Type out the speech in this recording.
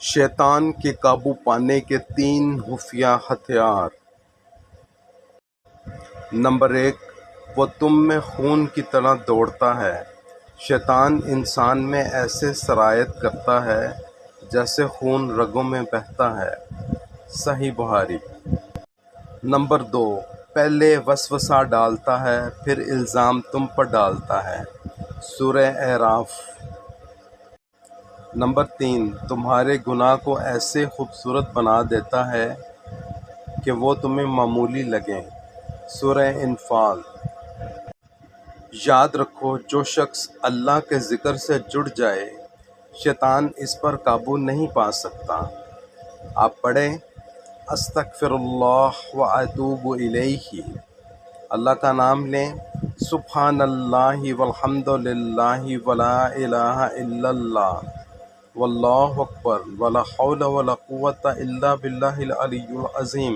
شیطان کے قابو پانے کے 3 خفیہ ہتھیار۔ نمبر 1، وہ تم میں خون کی طرح دوڑتا ہے۔ شیطان انسان میں ایسے سرایت کرتا ہے جیسے خون رگوں میں بہتا ہے۔ صحیح بخاری۔ نمبر 2، پہلے وسوسہ ڈالتا ہے پھر الزام تم پر ڈالتا ہے۔ سورہ اعراف۔ نمبر 3، تمہارے گناہ کو ایسے خوبصورت بنا دیتا ہے کہ وہ تمہیں معمولی لگیں۔ سورہ انفال۔ یاد رکھو، جو شخص اللہ کے ذکر سے جڑ جائے، شیطان اس پر قابو نہیں پا سکتا۔ آپ پڑھیں، استغفر اللہ و اتوب الیہ، اللہ کا نام لیں، سبحان اللہ والحمد للہ ولا الہ الا اللہ واللہ اکبر ولا حول ولا قوۃ الا باللہ العلی العظیم۔